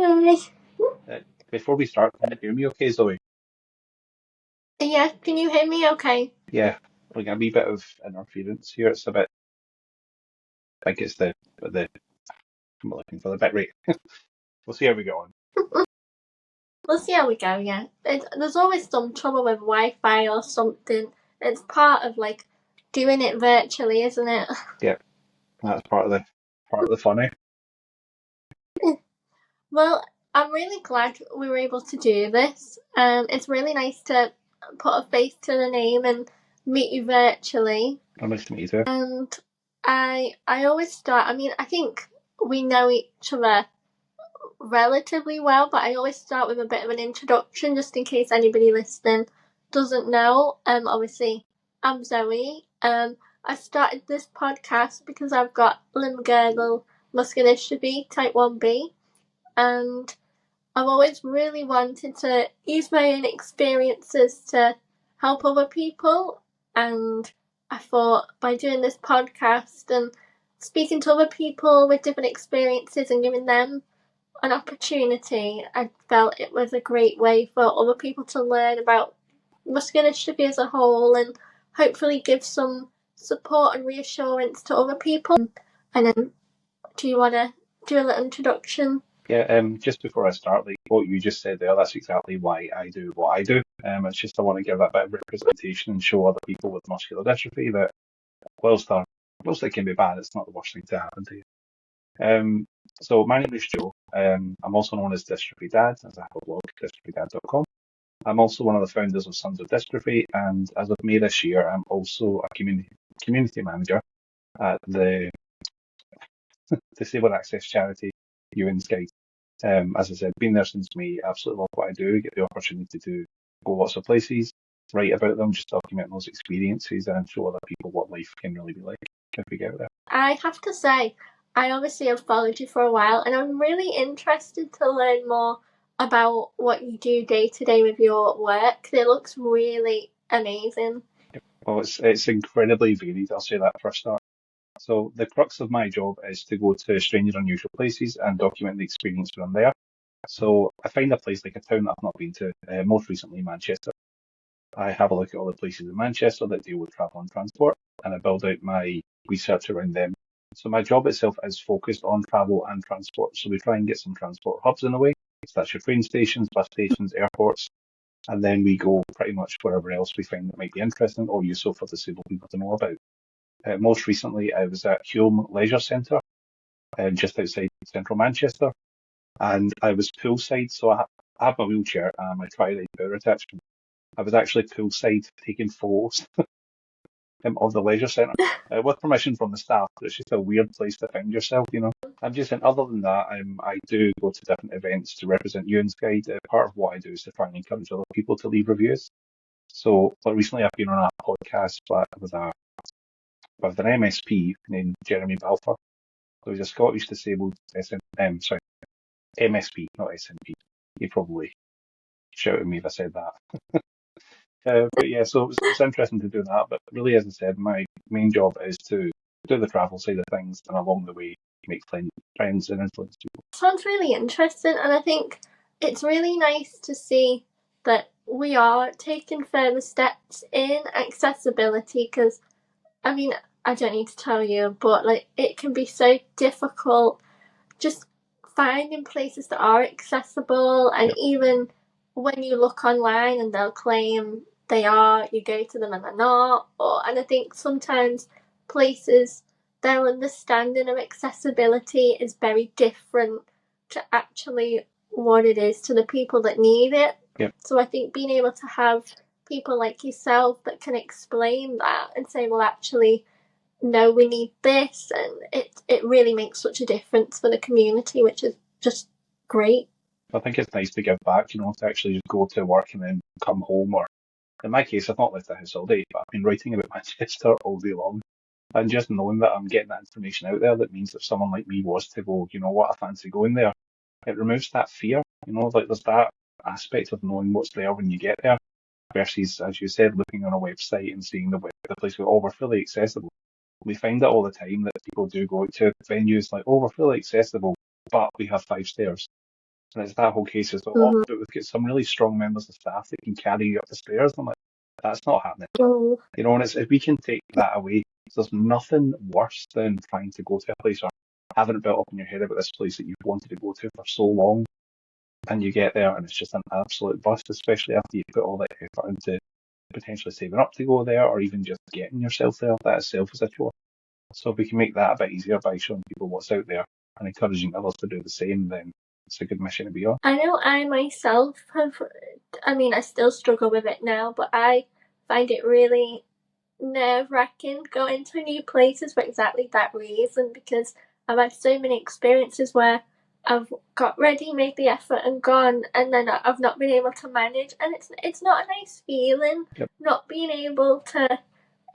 Hi. Before we start, can you hear me okay, Zoe? Yeah, can you hear me okay? Yeah, like a wee bit of interference here. It's a bit, I think it's the I'm looking for the bit rate. We'll see how we go on. We'll see how we go, yeah. There's always some trouble with Wi-Fi or something. It's part of, like, doing it virtually, isn't it? Yeah, that's part of the fun, eh? Well, I'm really glad we were able to do this. It's really nice to put a face to the name and meet you virtually. Nice to meet you too. And I always start, I think we know each other relatively well, but I always start with a bit of an introduction just in case anybody listening doesn't know. Obviously, I'm Zoe. I started this podcast because I've got limb-girdle muscular dystrophy type 1B, and I've always really wanted to use my own experiences to help other people, and I thought by doing this podcast and speaking to other people with different experiences and giving them an opportunity, I felt it was a great way for other people to learn about muscular dystrophy as a whole and hopefully give some support and reassurance to other people. And then, do you want to do a little introduction? Yeah, just before I start, like what you just said there, that's exactly why I do what I do. It's just I want to give that bit of representation and show other people with muscular dystrophy that whilst it can be bad, it's not the worst thing to happen to you. So my name is Joe. I'm also known as Dystrophy Dad, as I have a blog, dystrophydad.com. I'm also one of the founders of Sons of Dystrophy, and as of May this year, I'm also a community manager at the disabled access charity Ewan's Guide. As I said, been there since May, absolutely love what I do, get the opportunity to go lots of places, write about them, just document those experiences and show other people what life can really be like if we get there. I have to say, I obviously have followed you for a while, and I'm really interested to learn more about what you do day to day with your work. It looks really amazing. Well, it's incredibly varied, I'll say that for a start. So the crux of my job is to go to strange and unusual places and document the experience when I'm there. So I find a place like a town that I've not been to, most recently Manchester. I have a look at all the places in Manchester that deal with travel and transport, and I build out my research around them. So my job itself is focused on travel and transport. So we try and get some transport hubs in the way. So that's your train stations, bus stations, airports, and then we go pretty much wherever else we find that might be interesting or useful for disabled people to know about. Most recently, I was at Hulme Leisure Centre, just outside central Manchester, and I was poolside, so I have my wheelchair and my tri-ride power attachment. I was actually poolside taking photos of the leisure centre with permission from the staff, but it's just a weird place to find yourself, you know. I'm just saying, other than that, I do go to different events to represent Ewan's Guide. Part of what I do is to try and encourage other people to leave reviews. So, like recently, I've been on a podcast with an MSP named Jeremy Balfour. So he's a Scottish disabled MSP, not SNP. He probably shouted at me if I said that. But yeah, so it's interesting to do that. But really, as I said, my main job is to do the travel side of things and along the way make friends and influence people. Sounds really interesting, and I think it's really nice to see that we are taking further steps in accessibility because, I mean, I don't need to tell you, but like it can be so difficult just finding places that are accessible, and even when you look online and they'll claim they are, you go to them and they're not. And I think sometimes places, their understanding of accessibility is very different to actually what it is to the people that need it. Yep. So I think being able to have people like yourself that can explain that and say, well, actually, no, we need this, and it really makes such a difference for the community, which is just great. I think it's nice to give back, you know, to actually just go to work and then come home. Or in my case, I've not left the house all day, but I've been writing about Manchester all day long. And just knowing that I'm getting that information out there, that means if someone like me was to go, you know what, I fancy going there, it removes that fear, you know, like there's that aspect of knowing what's there when you get there versus, as you said, looking on a website and seeing the place where, oh, we're fully accessible. We find that all the time that people do go to venues like, oh, we're fully accessible, but we have 5 stairs. And it's that whole case as well, oh, Mm-hmm. but we've got some really strong members of staff that can carry you up the stairs. I'm like, that's not happening. Oh, You know, and it's, if we can take that away, there's nothing worse than trying to go to a place or having it built up in your head about this place that you've wanted to go to for so long, and you get there and it's just an absolute bust, especially after you put all that effort into potentially saving up to go there or even just getting yourself there. That itself is a chore. So if we can make that a bit easier by showing people what's out there and encouraging others to do the same, then it's a good mission to be on. I know I myself have, I mean, I still struggle with it now, but I find it really nerve-wracking going to new places for exactly that reason, because I've had so many experiences where I've got ready, made the effort and gone, and then I've not been able to manage, and it's not a nice feeling, Yep. not being able to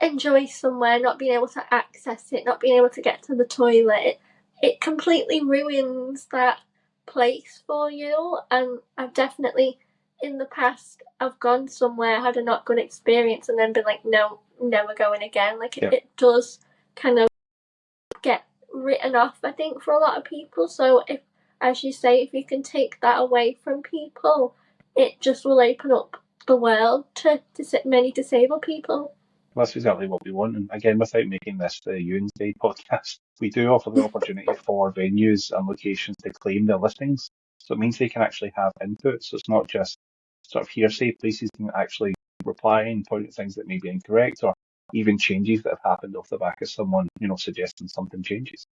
enjoy somewhere, not being able to access it, not being able to get to the toilet. It completely ruins that place for you. And I've definitely, in the past, I've gone somewhere, had a not good experience, and then been like, no, never going again. Like Yep. it does kind of get written off, I think, for a lot of people. So if, as you say, if you can take that away from people, it just will open up the world to many disabled people. That's exactly what we want. And again, without making this the Ewan's Day podcast, we do offer the opportunity for venues and locations to claim their listings. So it means they can actually have input. So it's not just sort of hearsay. Places can actually reply and point at things that may be incorrect or even changes that have happened off the back of someone, you know, suggesting something changes.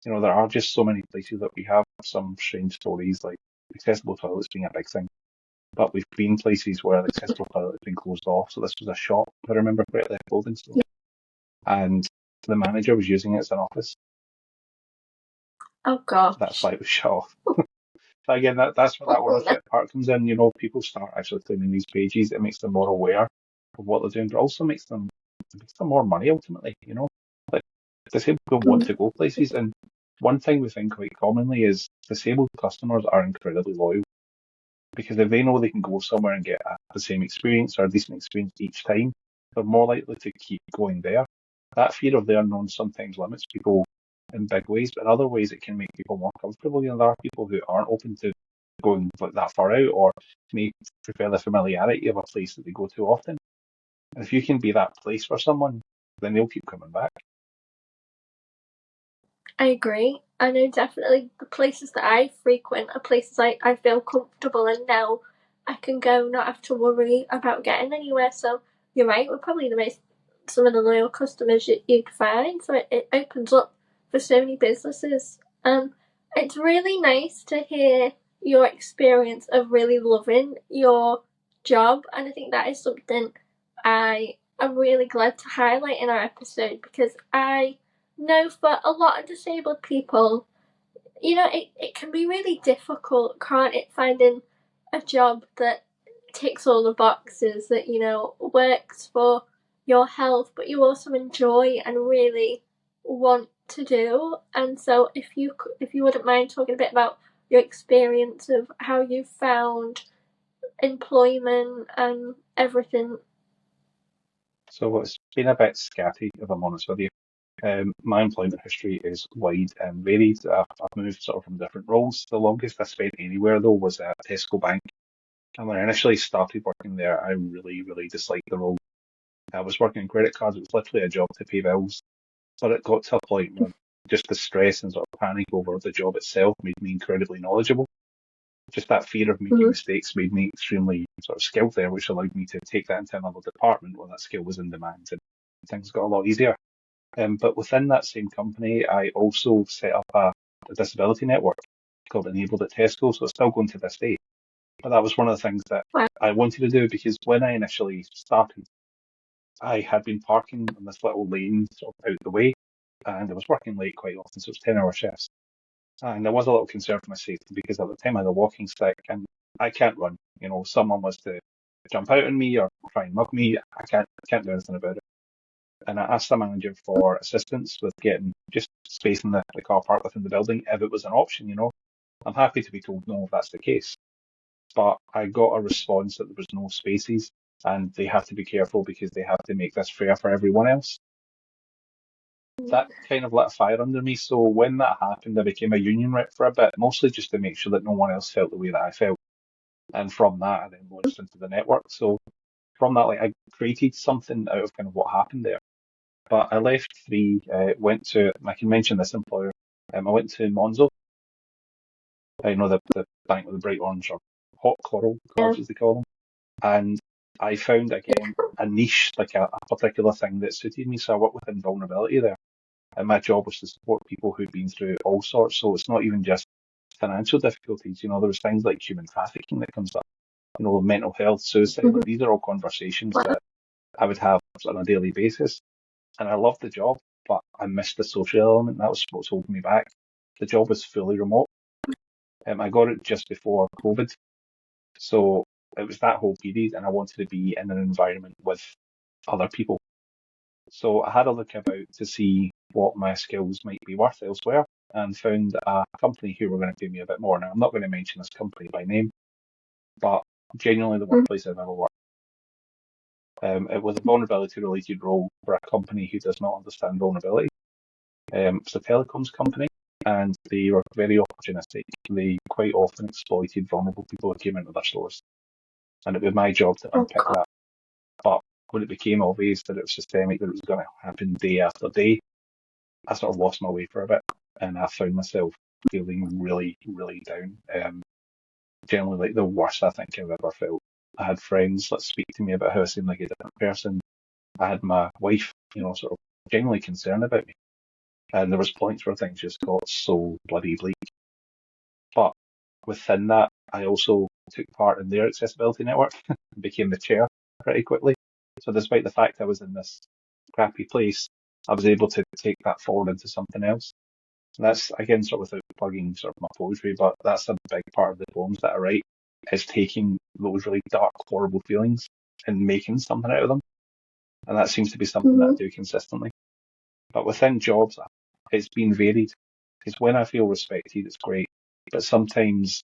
You know, there are just so many places that we have some strange stories, like accessible toilets being a big thing. But we've been places where the accessible toilet has been closed off. So this was a shop, if I remember correctly, a clothing store. And the manager was using it as an office. Oh That's gosh. why it was shut off. But again, that's where that ownership part comes in. You know, people start actually claiming these pages. It makes them more aware of what they're doing, but also makes them more money ultimately. You know, like disabled people want to go places, and one thing we think quite commonly is disabled customers are incredibly loyal because if they know they can go somewhere and get the same experience or a decent experience each time, they're more likely to keep going there. That fear of the unknown sometimes limits people in big ways, but in other ways it can make people more comfortable. You know, there are people who aren't open to going like that far out or may prefer the familiarity of a place that they go to often. And if you can be that place for someone, then they'll keep coming back. I agree. I know definitely the places that I frequent are places I feel comfortable in now. I can go, not have to worry about getting anywhere. So you're right, we're probably the most, some of the loyal customers you'd find. So it opens up for so many businesses. It's really nice to hear your experience of really loving your job. And I think that is something I am really glad to highlight in our episode, because I know for a lot of disabled people, you know, it can be really difficult, can't it, finding a job that ticks all the boxes, that, you know, works for your health, but you also enjoy and really want to do. And so if you wouldn't mind talking a bit about your experience of how you found employment and everything. So it's been a bit scatty, if I'm honest with you. My employment history is wide and varied. I've moved sort of from different roles. The longest I spent anywhere though was at Tesco Bank. And when I initially started working there, I really, really disliked the role. I was working in credit cards. It was literally a job to pay bills. But it got to a point where just the stress and sort of panic over the job itself made me incredibly knowledgeable. Just that fear of making mistakes made me extremely sort of skilled there, which allowed me to take that into another department where that skill was in demand and things got a lot easier. But within that same company, I also set up a disability network called Enabled at Tesco, so it's still going to this day. But that was one of the things that Wow. I wanted to do because when I initially started, I had been parking on this little lane sort of out the way, and I was working late quite often, so it was 10-hour shifts. And there was a little concern for my safety because at the time I had a walking stick and I can't run. You know, if someone was to jump out on me or try and mug me, I can't do anything about it. And I asked the manager for assistance with getting just space in the car park within the building if it was an option, you know. I'm happy to be told no if that's the case. But I got a response that there was no spaces and they have to be careful because they have to make this fair for everyone else. that kind of lit a fire under me. So when that happened, I became a union rep for a bit, mostly just to make sure that no one else felt the way that I felt. And from that, I then launched into the network. So from that, like I created something out of kind of what happened there. But I left three, went to, I can mention this employer. I went to Monzo. I know the bank with the bright orange or hot coral Yeah. cards, as they call them. And I found again a niche, like a particular thing that suited me. So I worked within vulnerability there. And my job was to support people who'd been through all sorts. So it's not even just financial difficulties. You know, there was things like human trafficking that comes up, you know, mental health, suicide. Like these are all conversations Wow. that I would have on a daily basis. And I loved the job, but I missed the social element. That was what's holding me back. The job was fully remote. I got it just before COVID. So it was that whole period, and I wanted to be in an environment with other people. So I had a look about to see what my skills might be worth elsewhere and found a company who were going to pay me a bit more. Now, I'm not going to mention this company by name, but genuinely the workplace I've ever worked. It was a vulnerability related role for a company who does not understand vulnerability. It's a telecoms company and they were very opportunistic. They quite often exploited vulnerable people who came into their stores. And it was my job to Oh unpick God. that. But when it became obvious that it was systemic, that it was going to happen day after day, I sort of lost my way for a bit, and I found myself feeling really, really down. Generally, like the worst I think I've ever felt. I had friends that speak to me about how I seemed like a different person. I had my wife, you know, sort of genuinely concerned about me, and there was points where things just got so bloody bleak. But within that, I also took part in their accessibility network and became the chair pretty quickly. So despite the fact I was in this crappy place, I was able to take that forward into something else. And that's again sort of without plugging sort of my poetry, but that's a big part of the poems that I write is taking those really dark, horrible feelings and making something out of them. And that seems to be something that I do consistently. But within jobs, it's been varied. Because when I feel respected, it's great. But sometimes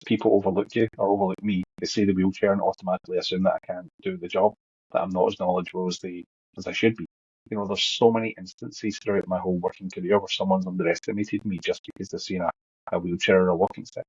people overlook you or overlook me. They say the wheelchair and automatically assume that I can't do the job, that I'm not as knowledgeable as I should be. You know, there's so many instances throughout my whole working career where someone's underestimated me just because they've seen a wheelchair or a walking stick.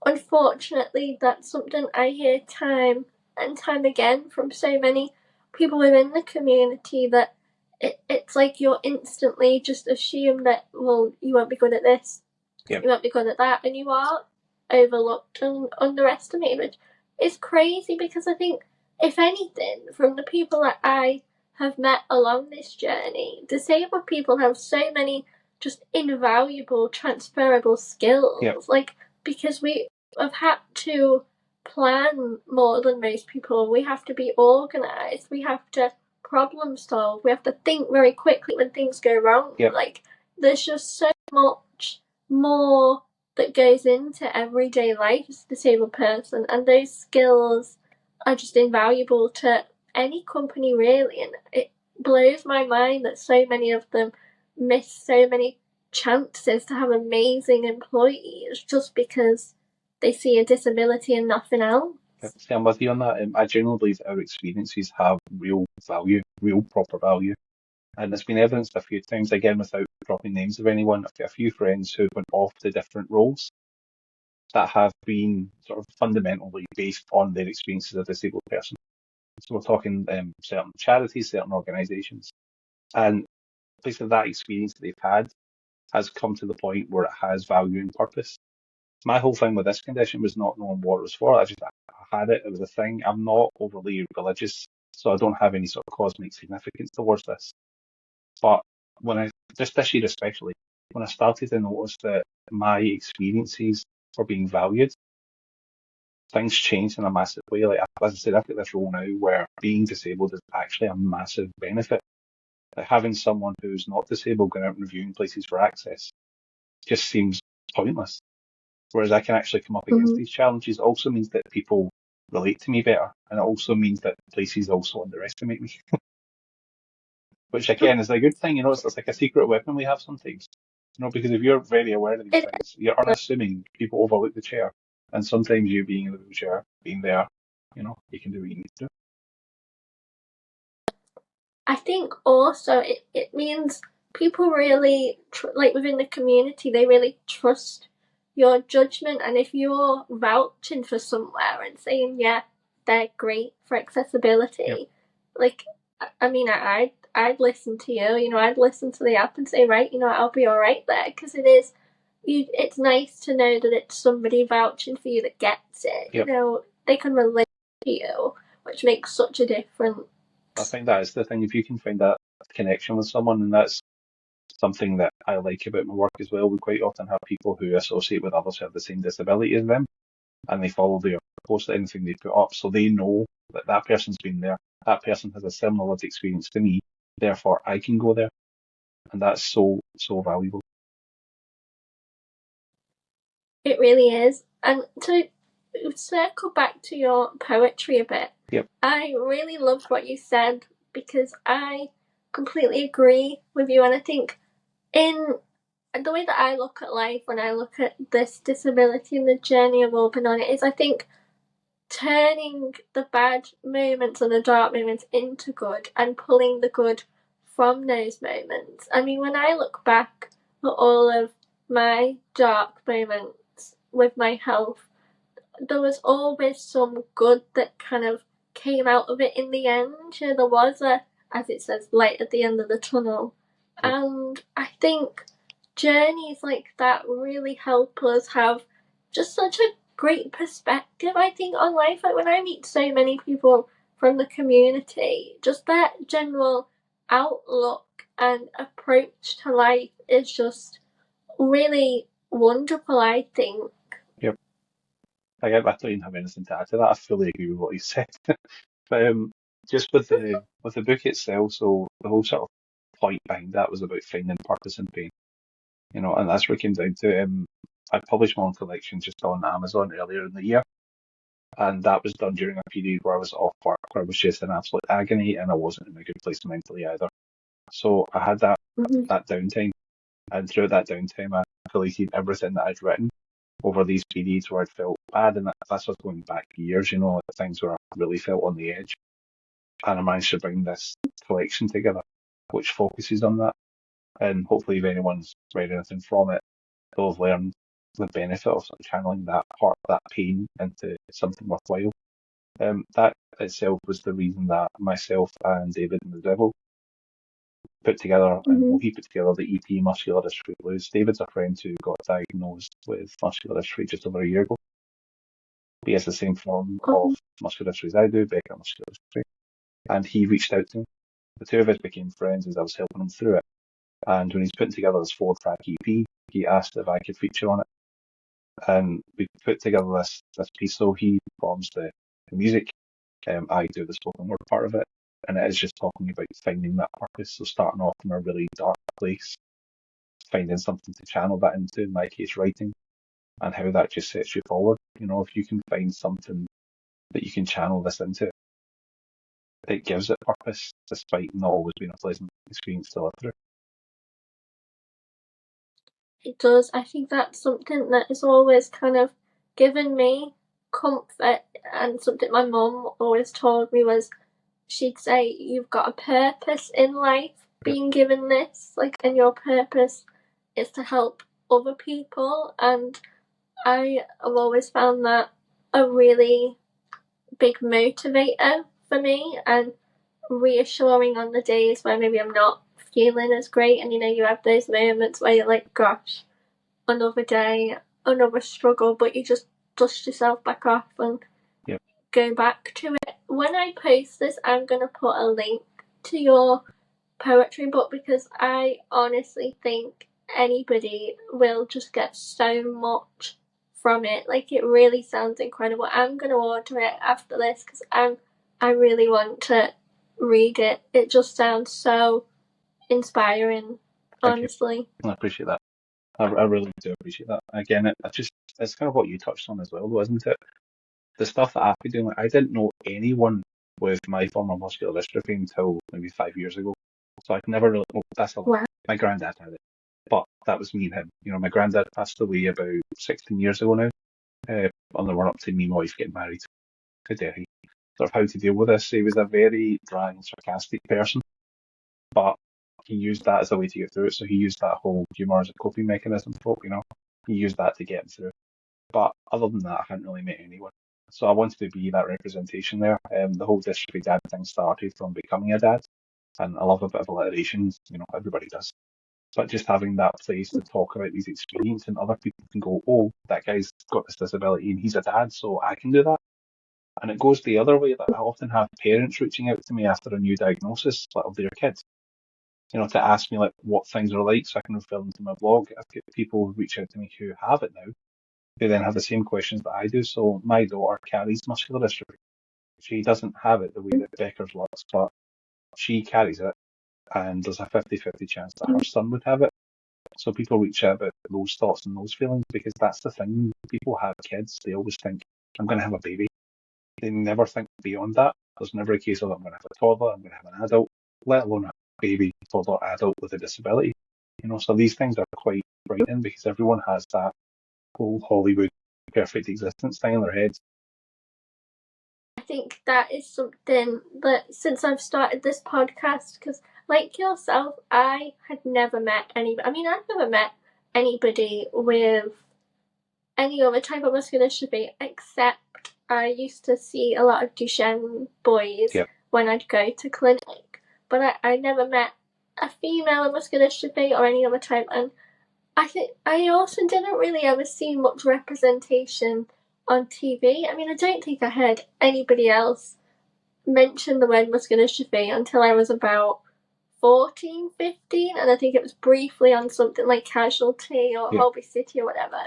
Unfortunately, that's something I hear time and time again from so many people within the community that it's like you're instantly just assumed that, well, you won't be good at this, Yep. you won't be good at that, and you are overlooked and underestimated, which is crazy because I think, if anything, from the people that I have met along this journey, disabled people have so many just invaluable, transferable skills. Yep. Like, because we have had to plan more than most people. We have to be organised. We have to problem solve. We have to think very quickly when things go wrong. Yep. Like, there's just so much more that goes into everyday life as a disabled person, and those skills are just invaluable to any company, really. And it blows my mind that so many of them miss so many chances to have amazing employees just because they see a disability and nothing else. See, I'm with you on that. I genuinely believe our experiences have real value, real proper value. And it's been evidenced a few times, again, without dropping names of anyone. I've got a few friends who went off to different roles that have been sort of fundamentally based on their experiences as a disabled person. So we're talking certain charities, certain organisations. And basically that experience that they've had has come to the point where it has value and purpose. My whole thing with this condition was not knowing what it was for. I had it, it was a thing. I'm not overly religious, so I don't have any sort of cosmic significance towards this. But when just this year especially, when I started to notice that my experiences were being valued, things changed in a massive way. Like, as I said, I've got this role now where being disabled is actually a massive benefit. Like, having someone who's not disabled going out and reviewing places for access just seems pointless. Whereas I can actually come up against these challenges. It also means that people relate to me better. And it also means that places also underestimate me. Which again is a good thing, you know, it's like a secret weapon we have sometimes. You know, because if you're very aware of these It, things, you're unassuming people overlook the chair. And sometimes you being in the wheelchair, being there, you know, you can do what you need to do. I think also it means people really, like within the community, they really trust your judgment. And if you're vouching for somewhere and saying, yeah, they're great for accessibility, Yep. like, I mean, I'd listen to you, you know, I'd listen to the app and say, right, you know, I'll be all right there, because it's nice to know that it's somebody vouching for you that gets it. Yep. You know, they can relate to you, which makes such a difference. I think that is the thing. If you can find that connection with someone, and that's something that I like about my work as well. We quite often have people who associate with others who have the same disability as them, and they follow their post, anything they put up, so they know that that person's been there. That person has a similar lived experience to me, therefore I can go there, and that's so valuable. It really is. And to circle back to your poetry a bit, Yep. I really loved what you said, because I completely agree with you. And I think in the way that I look at life, when I look at this disability and the journey I've all been on, it is, I think, turning the bad moments and the dark moments into good and pulling the good from those moments. I mean, when I look back at all of my dark moments with my health, there was always some good that kind of came out of it in the end. You know, there was as it says, light at the end of the tunnel. Yep. And I think journeys like that really help us have just such a great perspective, I think, on life. Like when I meet so many people from the community, just their general outlook and approach to life is just really wonderful, I think. Yep. I don't even have anything to add to that. I fully agree with what you said. But just with the book itself, so the whole sort of point behind that was about finding purpose in pain, you know, and that's what it came down to. I published my own collection just on Amazon earlier in the year, and that was done during a period where I was off work, where I was just in absolute agony, and I wasn't in a good place mentally either. So I had that downtime, and throughout that downtime, I collated everything that I'd written over these periods where I'd felt bad, and that's what's going back years, you know, like things where I really felt on the edge. And I managed to bring this collection together, which focuses on that. And hopefully, if anyone's read anything from it, they'll have learned the benefit of sort of channeling that part, that pain, into something worthwhile. That itself was the reason that myself and David and the Devil put together, well, he put together the EP Muscular Dystrophy Blues. David's a friend who got diagnosed with muscular dystrophy just over a year ago. He has the same form of muscular dystrophy as I do, Becker muscular dystrophy, and he reached out to me. The two of us became friends as I was helping him through it. And when he's putting together this 4-track EP, he asked if I could feature on it. And we put together this piece. So he performs the music, I do the spoken word part of it, and it is just talking about finding that purpose. So starting off from a really dark place, finding something to channel that into, in my case, writing, and how that just sets you forward. You know, if you can find something that you can channel this into, it gives it purpose, despite not always being a pleasant experience to live through. It does. I think that's something that has always kind of given me comfort, and something my mum always told me was, she'd say, you've got a purpose in life, being given this, like, and your purpose is to help other people. And I have always found that a really big motivator for me, and reassuring on the days where maybe I'm not feeling as great. And you know, you have those moments where you're like, gosh, another day, another struggle, but you just dust yourself back off and go back to it. When I post this, I'm going to put a link to your poetry book, because I honestly think anybody will just get so much from it. Like, it really sounds incredible. I'm going to order it after this, because I really want to read it. It just sounds so inspiring, honestly. I appreciate that. I really do appreciate that. Again, it's kind of what you touched on as well, though, isn't it? The stuff that I've been doing, I didn't know anyone with my form of muscular dystrophy until maybe 5 years ago. So I'd never really, well, that's a lie. My granddad had it, but that was me and him. You know, my granddad passed away about 16 years ago now, on the run up to me and my wife getting married to Derry. Sort of how to deal with this. He was a very dry and sarcastic person, but he used that as a way to get through it. So he used that whole humour as a coping mechanism for, he used that to get him through. But other than that, I hadn't really met anyone. So I wanted to be that representation there. The whole Dystrophy Dad thing started from becoming a dad, and I love a bit of alliteration, everybody does. But just having that place to talk about these experiences, and other people can go, oh, that guy's got this disability and he's a dad, so I can do that. And it goes the other way, that I often have parents reaching out to me after a new diagnosis of their kids, to ask me like what things are like so I can refer them to my blog. I've got people reach out to me who have it now, who then have the same questions that I do. So my daughter carries muscular dystrophy. She doesn't have it the way that Becker's works, but she carries it, and there's a 50-50 chance that her son would have it. So people reach out about those thoughts and those feelings, because that's the thing. People have kids, they always think, I'm going to have a baby. They never think beyond that. There's never a case of, I'm going to have a toddler, I'm going to have an adult, let alone a baby, toddler, adult with a disability. So these things are quite frightening, because everyone has that whole Hollywood perfect existence thing in their heads. I think that is something that, since I've started this podcast, because like yourself, I had never met anybody. I mean, I've never met anybody with any other type of muscular dystrophy, except I used to see a lot of Duchenne boys when I'd go to clinic. But I never met a female with muscular dystrophy or any other type. And I think I also didn't really ever see much representation on TV. I mean, I don't think I heard anybody else mention the word muscular dystrophy until I was about 14, 15, and I think it was briefly on something like Casualty or Holby City or whatever.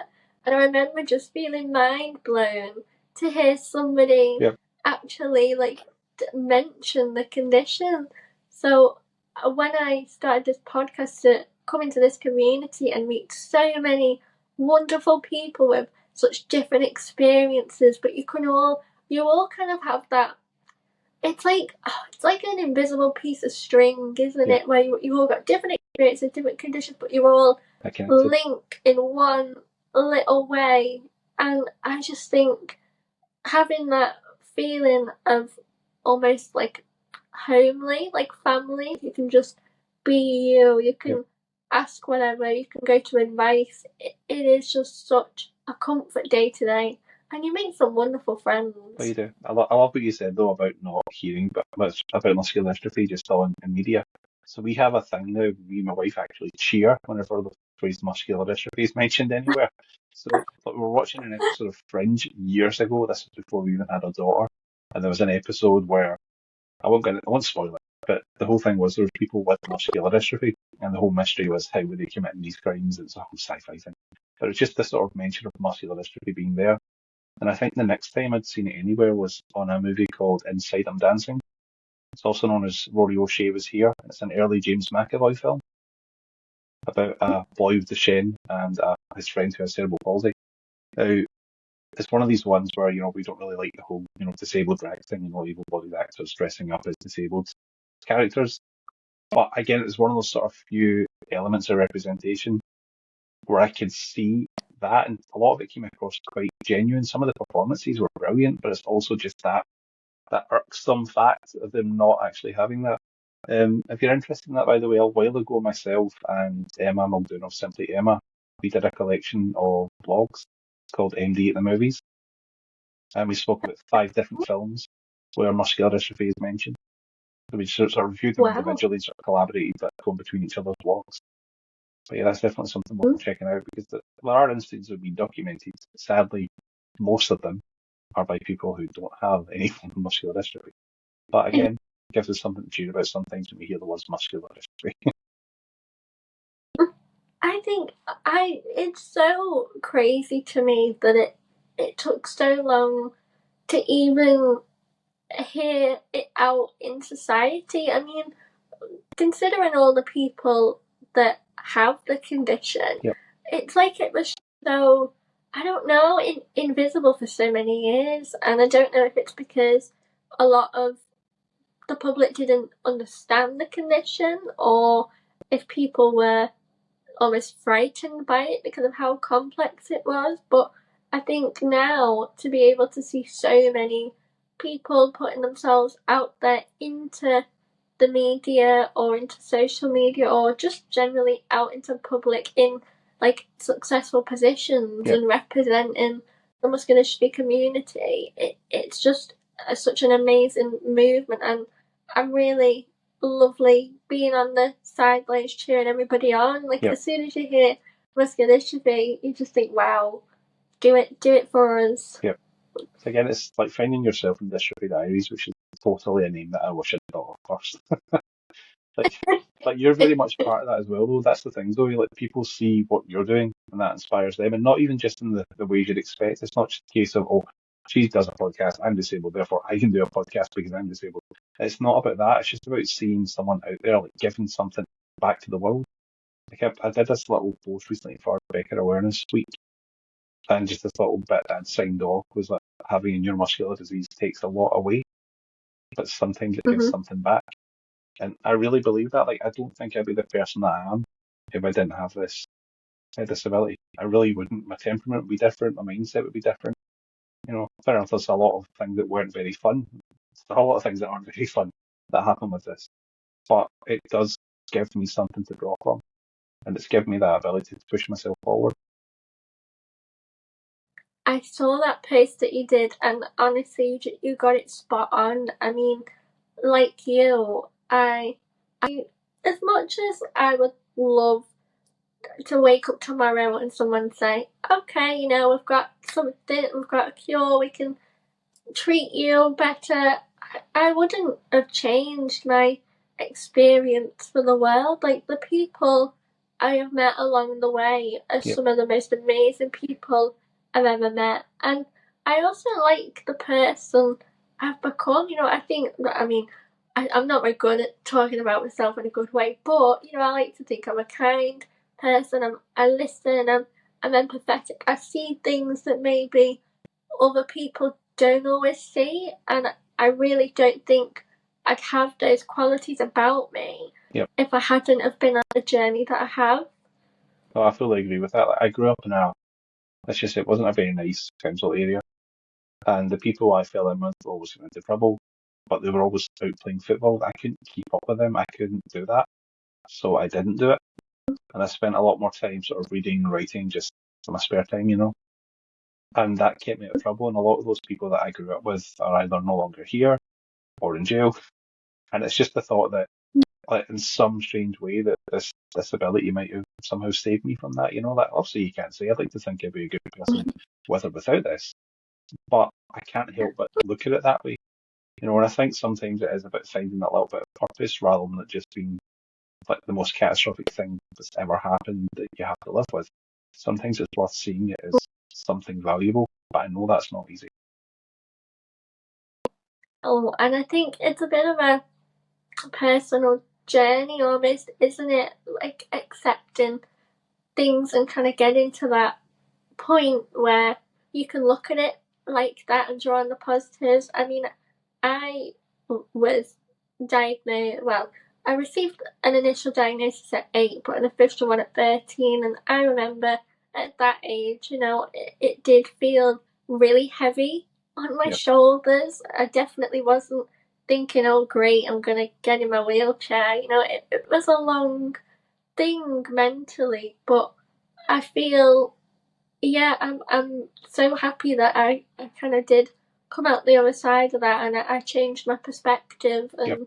And I remember just feeling mind blown to hear somebody actually mention the condition. So when I started this podcast to come into this community and meet so many wonderful people with such different experiences, but you all kind of have that. It's like an invisible piece of string, isn't it? Where you all got different experiences, different conditions, but you're all linked in one little way. And I just think having that feeling of almost like homely, like family, you can just be you can ask whatever, you can go to advice. It is just such a comfort day to day, and you make some wonderful friends. Well, you do. I love what you said though about not hearing, but much about muscular dystrophy just on in media. So we have a thing now. Me and my wife actually cheer whenever the phrase muscular dystrophy is mentioned anywhere. So we were watching an episode of Fringe years ago. This was before we even had a daughter, and there was an episode where I won't spoil it, but the whole thing was there were people with muscular dystrophy, and the whole mystery was how were they committing these crimes. It's a whole sci-fi thing, but it's just this sort of mention of muscular dystrophy being there. And I think the next time I'd seen it anywhere was on a movie called Inside I'm Dancing. It's also known as Rory O'Shea Was Here. It's an early James McAvoy film about a boy with Duchenne and his friend who has cerebral palsy. Now, it's one of these ones where, we don't really like the whole, disabled acting, able-bodied actors dressing up as disabled characters. But again, it's one of those sort of few elements of representation where I could see that, and a lot of it came across quite genuine. Some of the performances were brilliant, but it's also just that irksome fact of them not actually having that. If you're interested in that, by the way, a while ago, myself and Emma Muldoon of Simply Emma, we did a collection of blogs called MD at the Movies, and we spoke about 5 different films where muscular dystrophy is mentioned. So we sort of reviewed them individually, sort of collaborated, but going between each other's blogs. But yeah, that's definitely something worth checking out, because there are instances that have been documented. Sadly, most of them are by people who don't have any form of muscular dystrophy. But again, it gives us something to cheer about sometimes when we hear the words muscular dystrophy. I think it's so crazy to me that it took so long to even hear it out in society. I mean, considering all the people that have the condition, it's like it was so, I don't know, invisible for so many years. And I don't know if it's because a lot of the public didn't understand the condition, or if people were almost frightened by it because of how complex it was. But I think now, to be able to see so many people putting themselves out there into the media or into social media or just generally out into public in like successful positions and representing the muscular dystrophy community. It's just such an amazing movement, and I'm really lovely being on the sidelines cheering everybody on. Like as soon as you hear muscular dystrophy, you just think, wow, do it for us. So again, it's like finding yourself in Dystrophy Diaries, which is totally a name that I wish I'd thought of first. Like you're very much part of that as well, though. That's the thing, though. Like people see what you're doing, and that inspires them, and not even just in the ways you'd expect. It's not just a case of, oh, she does a podcast, I'm disabled, therefore I can do a podcast because I'm disabled. It's not about that. It's just about seeing someone out there, like giving something back to the world. Like I did this little post recently for Becker Awareness Week, and just this little bit that I'd signed off was like having a neuromuscular disease takes a lot away, but sometimes it gives something back. And I really believe that. Like, I don't think I'd be the person that I am if I didn't have this disability. I really wouldn't. My temperament would be different. My mindset would be different. You know, fair enough, there's a lot of things that weren't very fun. There's a lot of things that aren't very fun that happen with this. But it does give me something to draw from. And it's given me that ability to push myself forward. I saw that post that you did, and honestly, you got it spot on. I mean, like you, I as much as I would love to wake up tomorrow and someone say, okay, you know, we've got something, we've got a cure, we can treat you better, I wouldn't have changed my experience for the world. Like the people I have met along the way are some of the most amazing people I've ever met. And I also like the person I've become. You know, I think, I mean, I'm not very good at talking about myself in a good way, but, you know, I like to think I'm a kind person. I listen, I'm empathetic. I see things that maybe other people don't always see, and I really don't think I'd have those qualities about me if I hadn't have been on the journey that I have. Well, I fully agree with that. Like, I grew up in let's just say it wasn't a very nice council area. And the people I fell in with were always getting into trouble, but they were always out playing football. I couldn't keep up with them. I couldn't do that. So I didn't do it. And I spent a lot more time sort of reading, writing, just in my spare time, you know. And that kept me out of trouble. And a lot of those people that I grew up with are either no longer here or in jail. And it's just the thought that, like, in some strange way, that this disability might have somehow saved me from that. You know, like, obviously you can't say. I'd like to think I'd be a good person with or without this. But I can't help but look at it that way. You know, and I think sometimes it is about finding that little bit of purpose rather than it just being like the most catastrophic thing that's ever happened that you have to live with. Sometimes it's worth seeing it as something valuable, but I know that's not easy. Oh, and I think it's a bit of a personal journey almost, isn't it? Like accepting things and kind of getting to that point where you can look at it like that and draw on the positives. I mean, I was diagnosed, well, I received an initial diagnosis at 8, but an official one at 13. And I remember at that age, you know, it did feel really heavy on my shoulders. I definitely wasn't thinking, oh, great, I'm going to get in my wheelchair. You know, it was a long thing mentally, but I feel, yeah, I'm so happy that I kind of did come out the other side of that, and I changed my perspective and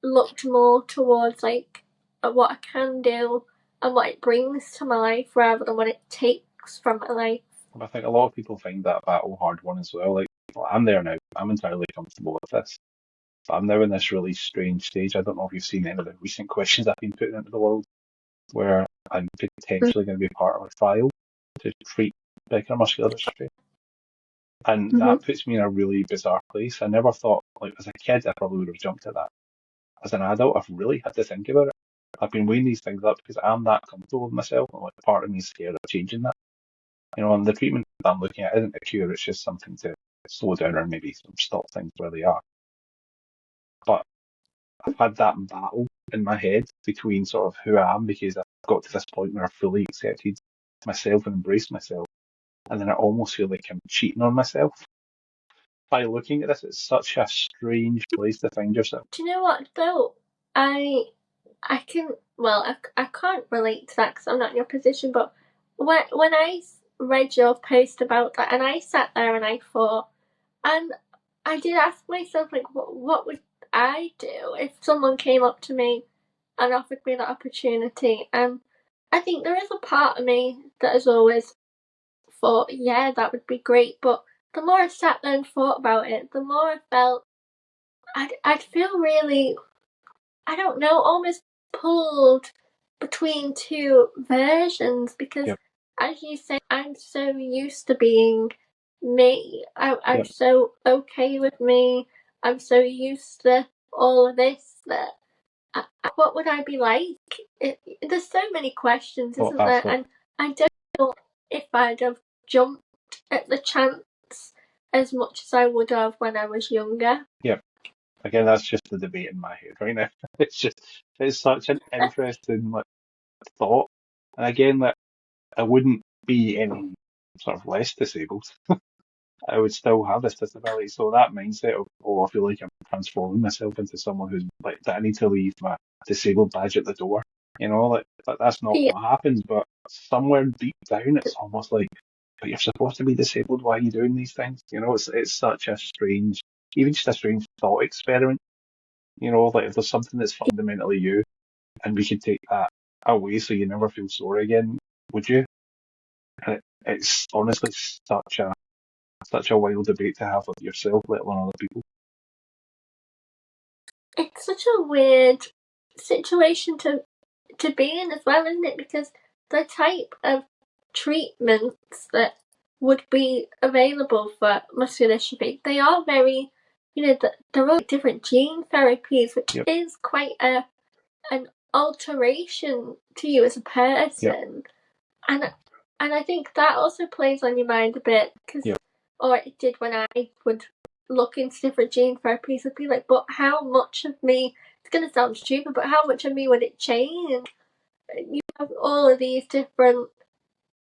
looked more towards like what I can do and what it brings to my life rather than what it takes from my life. I think a lot of people find that battle hard one as well. Like, I'm there now. I'm entirely comfortable with this. But I'm now in this really strange stage. I don't know if you've seen any of the recent questions I've been putting into the world where I'm potentially going to be part of a trial to treat Becker muscular dystrophy. And that puts me in a really bizarre place. I never thought, like, as a kid, I probably would have jumped at that. As an adult, I've really had to think about it. I've been weighing these things up because I'm that comfortable with myself, and like part of me is scared of changing that. You know, and the treatment that I'm looking at isn't a cure, it's just something to slow down or maybe stop things where they are. But I've had that battle in my head between sort of who I am, because I've got to this point where I've fully accepted myself and embraced myself. And then I almost feel like I'm cheating on myself by looking at this. It's such a strange place to find yourself. Do you know what though? I can, well, I can't relate to that because I'm not in your position, but when I read your post about that, and I sat there and I thought, and I did ask myself, like, what would I do if someone came up to me and offered me that opportunity? And I think there is a part of me that has always thought, yeah, that would be great. But the more I sat there and thought about it, the more I felt I'd feel really, I don't know, almost pulled between two versions because, Yep. as you say, I'm so used to being me. I'm Yep. so okay with me. I'm so used to all of this that what would I be like? There's so many questions, Oh, isn't there? absolutely. And I don't know if I'd have jumped at the chance as much as I would have when I was younger. Yep. Again, that's just the debate in my head right now. It's such an interesting like thought. And again, that I wouldn't be any sort of less disabled. I would still have this disability. So that mindset of, oh, I feel like I'm transforming myself into someone who's like that I need to leave my disabled badge at the door. Like that's not Yeah, what happens, but somewhere deep down it's almost like, but you're supposed to be disabled, why are you doing these things? It's such a strange, even just a strange thought experiment. Like if there's something that's fundamentally you and we could take that away so you never feel sorry again, would you? And it's honestly such a wild debate to have with yourself, let alone other people. it's such a weird situation to be in as well, isn't it? Because the type of treatments that would be available for muscular dystrophy, they are very, they're all different gene therapies, which Yep, is quite an alteration to you as a yep, person. And and I think that also plays on your mind a bit because, yep, or it did when I would look into different gene therapies. I'd be like, but how much of me? It's gonna sound stupid, but how much of me would it change? You have all of these different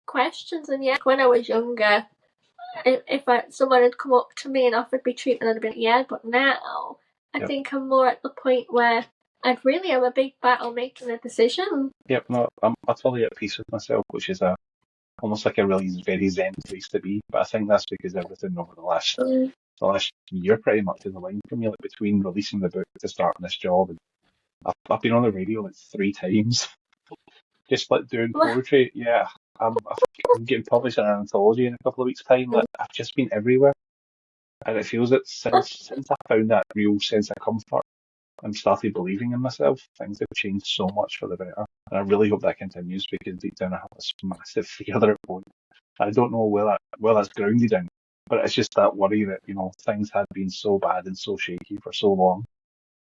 questions, and yeah, when I was younger, if someone had come up to me and offered me treatment, I'd have been like, yeah. But now, I yep, think I'm more at the point where I'd really have a big battle making a decision. yep. No, I'm utterly at peace with myself, which is a almost like a really very zen place to be. But I think that's because everything over the last year pretty much is aligned for me. Like between releasing the book to starting this job, and I've been on the radio like 3 times, just like doing poetry. Yeah, I'm getting published in an anthology in a couple of weeks' time. Like I've just been everywhere, and it feels that since I found that real sense of comfort and started believing in myself, things have changed so much for the better. And I really hope that continues because deep down I have this massive fear that it won't. I don't know where that's grounded in, but it's just that worry that, things had been so bad and so shaky for so long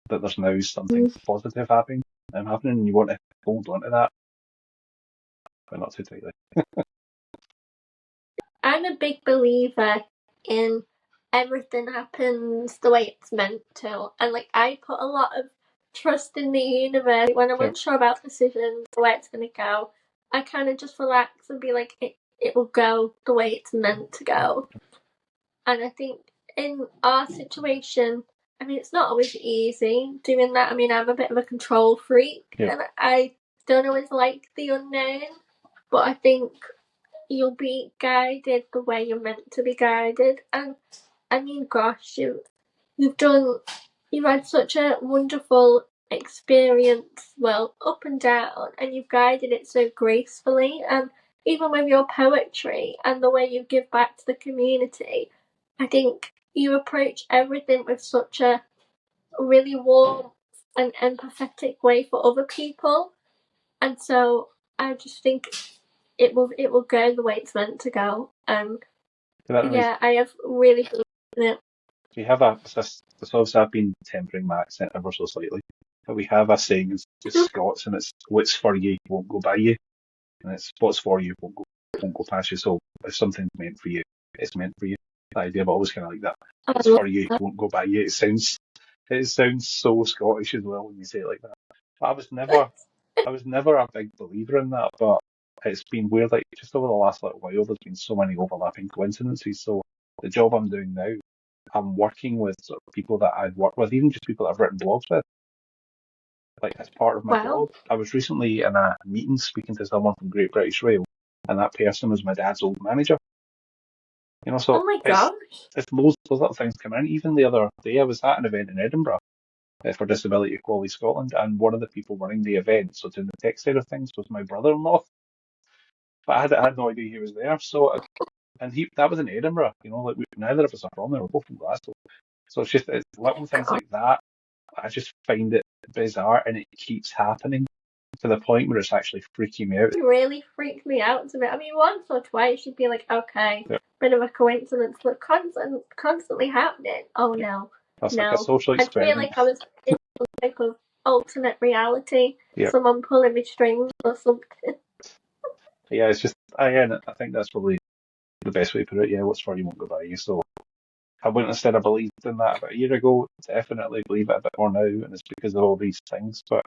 that there's now something positive happening, and you want to hold on to that, but not too tightly. I'm a big believer in everything happens the way it's meant to. And like I put a lot of trust in the universe. When I'm Yep, unsure about decisions, the way it's gonna go, I kinda just relax and be like, it will go the way it's meant to go. And I think in our situation, I mean it's not always easy doing that. I mean I'm a bit of a control freak yep, and I don't always like the unknown. But I think you'll be guided the way you're meant to be guided. And I mean, gosh, you've had such a wonderful experience, well, up and down, and you've guided it so gracefully. And even with your poetry and the way you give back to the community, I think you approach everything with such a really warm and empathetic way for other people. And so I just think it will go the way it's meant to go. so that reminds Yeah, I have really believed in it. we have this obviously I've been tempering my accent ever so slightly, but we have a saying as Scots, and it's what's for you won't go by you, and it's what's for you won't go past you. So if something's meant for you, it's meant for you. The idea, but always kind of like that. I What's love for you that. won't go by you. It sounds so Scottish as well when you say it like that. But I was never a big believer in that, but it's been weird. Like just over the last little while, there's been so many overlapping coincidences. So the job I'm doing now, I'm working with sort of people that I've worked with, even just people that I've written blogs with. like as part of my Well, job. I was recently in a meeting speaking to someone from Great British Rail, and that person was my dad's old manager. So oh my it's gosh. it's loads of little things come in. Even the other day, I was at an event in Edinburgh for Disability Equality Scotland, and one of the people running the event, so doing the tech side of things, was my brother-in-law. But I had no idea he was there. So, and that was in Edinburgh. Like neither of us are from there. We're both from Glasgow. So it's little things God, like that. I just find it bizarre, and it keeps happening to the point where it's actually freaking me out. it really freaked me out a bit. I mean, once or twice you'd be like, okay, Yeah, bit of a coincidence, but constantly happening. Oh yeah. no, That's like a no. social I feel experiment. like I was in some type of alternate reality. Yeah, Someone pulling me strings or something. yeah. It's just I think that's probably the best way to put it. Yeah, what's for you won't go by you. So I wouldn't have said I believed in that about a year ago. Definitely believe it a bit more now, and it's because of all these things. But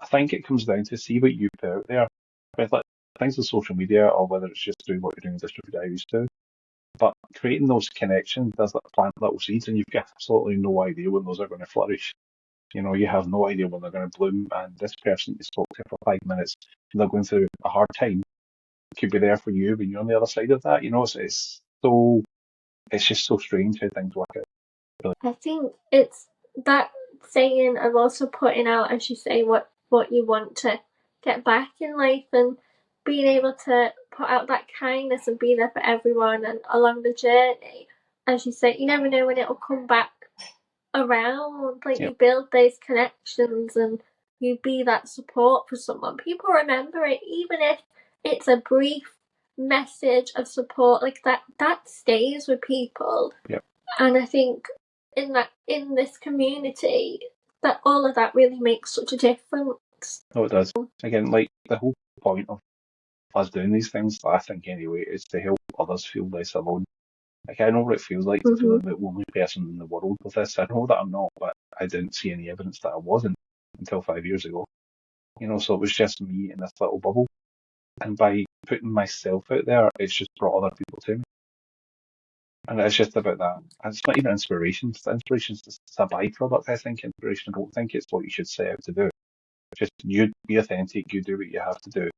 I think it comes down to see what you put out there with like things on social media, or whether it's just doing what you're doing in Dystrophy Diaries too. But creating those connections does like plant little seeds, and you've got absolutely no idea when those are going to flourish. You have no idea when they're going to bloom. And this person you spoke to for 5 minutes, they're going through a hard time, could be there for you when you're on the other side of that. It's just so strange how things work out. Really. I think it's that saying of also putting out, as you say, what you want to get back in life, and being able to put out that kindness and be there for everyone and along the journey. As you say, you never know when it'll come back around. Like Yep, you build those connections and you be that support for someone. People remember it, even if it's a brief message of support like that stays with people. yep. And I think in this community that all of that really makes such a difference. No, it does. Again, like the whole point of us doing these things, I think anyway, is to help others feel less alone. Like I know what it feels like to feel Mm-hmm. I'm the only person in the world with this. I know that I'm not, but I didn't see any evidence that I wasn't until 5 years ago. So it was just me in this little bubble. And by putting myself out there, it's just brought other people to me. And it's just about that. And it's not even inspiration. Inspiration is just a byproduct, I think. Inspiration, I don't think it's what you should set out to do. Just you be authentic, you do what you have to do.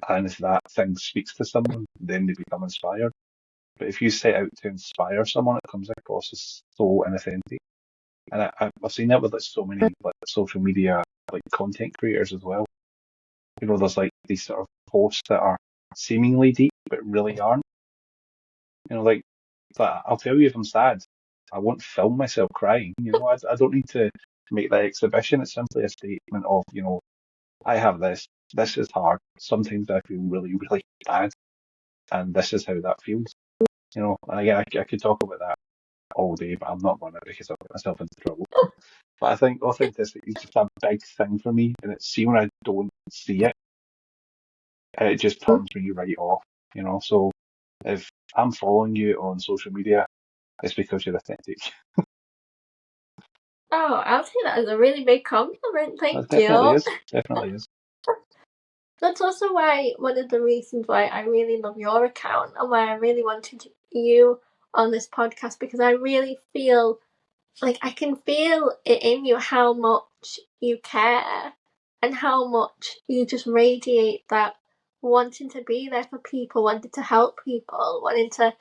And if that thing speaks to someone, then they become inspired. But if you set out to inspire someone, it comes across as so inauthentic. And I've seen that with like so many like social media like content creators as well. There's like these sort of posts that are seemingly deep but really aren't. Like but I'll tell you if I'm sad, I won't film myself crying. I don't need to make that exhibition. It's simply a statement of, I have this. This is hard. Sometimes I feel really, really bad, and this is how that feels. And again, I could talk about that all day, but I'm not going to because I'll get myself into trouble. But I think authenticity is just a big thing for me, and it's see when I don't see it, and it just turns me right off. So if I'm following you on social media, it's because you're authentic. Oh, I'll take that as a really big compliment. That Thank definitely you. is. Definitely is. That's also why one of the reasons why I really love your account and why I really wanted you on this podcast, because I really feel like I can feel it in you how much you care and how much you just radiate that wanting to be there for people, wanting to help people, wanting to,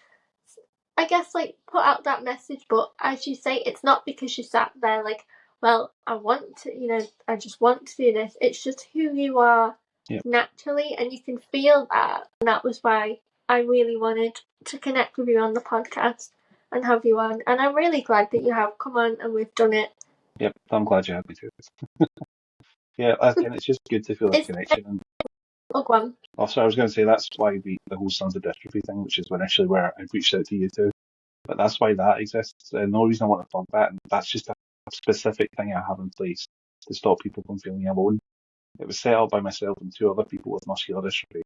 I guess, like put out that message. But as you say, it's not because you sat there like, well, I want to, I just want to do this. It's just who you are Yep. naturally, and you can feel that. And that was why I really wanted to connect with you on the podcast and have you on. And I'm really glad that you have come on and we've done it. Yep. I'm glad you had me too. Yeah, and it's just good to feel this It's connection. And one. also, I was going to say that's why the whole Sons of Dystrophy thing, which is initially where I reached out to you too. But that's why that exists. And the only reason I want to plug that, and that's just a specific thing I have in place to stop people from feeling alone. It was set up by myself and two other people with muscular dystrophy,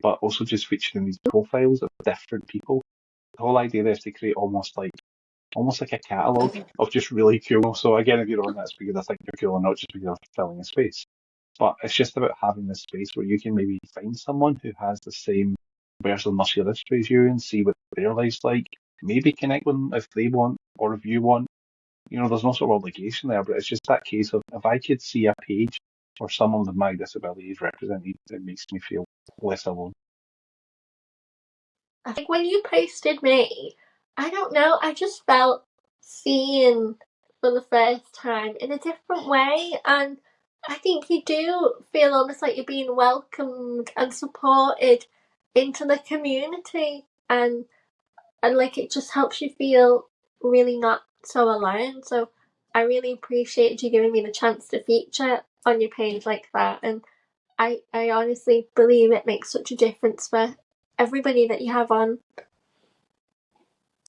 but also just featuring these profiles of different people. The whole idea there is to create almost like a catalogue of just really cool. So again, if you're on that, it's because I think you're cool and not just because you're filling a space. But it's just about having this space where you can maybe find someone who has the same personal muscular dystrophy as you and see what their life's like. Maybe connect with them if they want or if you want. there's no sort of obligation there, but it's just that case of if I could see a page where someone with my disability is represented, it makes me feel less alone. I think when you posted me, I don't know, I just felt seen for the first time in a different way, and I think you do feel almost like you're being welcomed and supported into the community, and like it just helps you feel really not so alone. So I really appreciate you giving me the chance to feature on your page like that, and I honestly believe it makes such a difference for everybody that you have on.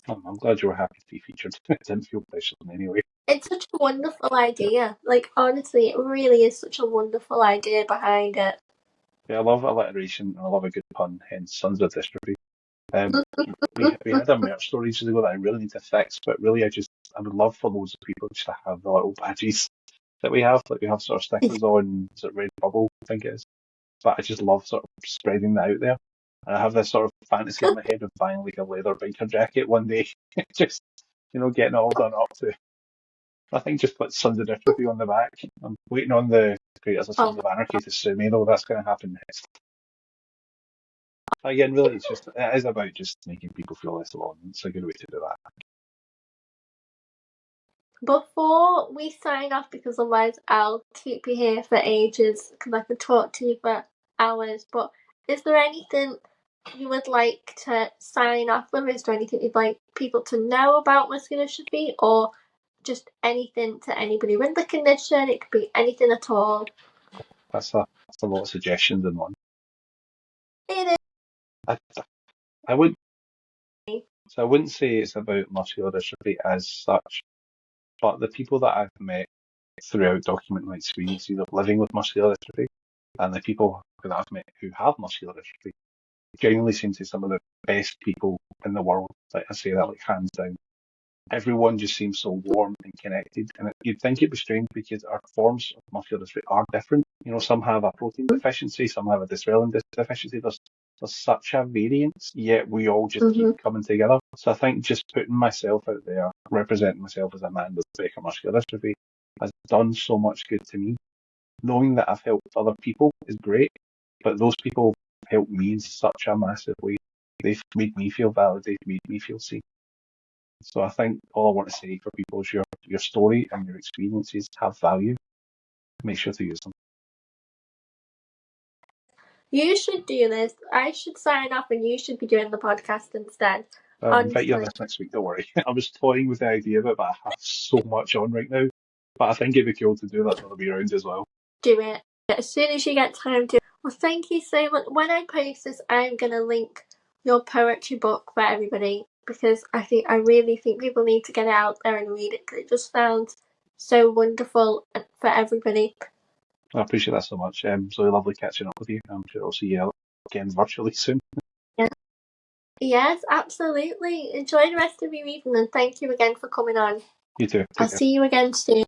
I'm glad you were happy to be featured. It didn't feel pressured in any way. It's such a wonderful idea. Like, honestly, it really is such a wonderful idea behind it. Yeah, I love alliteration and I love a good pun, hence Sons of Dystrophy. We had a merch store ages ago that I really need to fix, but really I would love for loads of people just to have the little badges that we have. Like we have sort of stickers on, sort of red bubble, I think it is. But I just love sort of spreading that out there. And I have this sort of fantasy in my head of buying like a leather biker jacket one day, just getting it all done up to. I think just put Sons of Dystrophy on the back. I'm waiting on the creators of Sons Oh, of Anarchy to sue me though. That's going to happen next. Again, really, it is about just making people feel less alone. It's a good way to do that. before we sign off, because otherwise I'll keep you here for ages, because I could talk to you for hours, but is there anything you would like to sign off with? Is there anything you'd like people to know about muscular dystrophy, or just anything to anybody with the condition? It could be anything at all. That's a lot of suggestions in one. It is. I, I wouldn't. So I wouldn't say it's about muscular dystrophy as such, but the people that I've met throughout documenting my experiences of living with muscular dystrophy, and the people that I've met who have muscular dystrophy, genuinely seem to be some of the best people in the world. Like I say that like hands down. Everyone just seems so warm and connected, and you'd think it'd be strange because our forms of muscular dystrophy are different. Some have a protein deficiency, some have a dysrelin deficiency. There's such a variance, yet we all just keep coming together. So I think just putting myself out there, representing myself as a man with Becker muscular dystrophy, has done so much good to me. Knowing that I've helped other people is great, but those people have helped me in such a massive way. They've made me feel valid, they've made me feel seen. So I think all I want to say for people is your story and your experiences have value. Make sure to use them. You should do this. I should sign off and you should be doing the podcast instead. I'll invite you on this next week, don't worry. I was toying with the idea of it, but I have so much on right now. But I think it'd be cool to do that other way around as well. Do it. As soon as you get time to. Well, thank you so much. When I post this, I'm going to link your poetry book for everybody, because I really think people need to get it out there and read it, because it just sounds so wonderful for everybody. I appreciate that so much. It's really lovely catching up with you. I'm sure I'll see you again virtually soon. Yeah. Yes, absolutely. Enjoy the rest of your evening, and thank you again for coming on. You too. I'll see you again soon.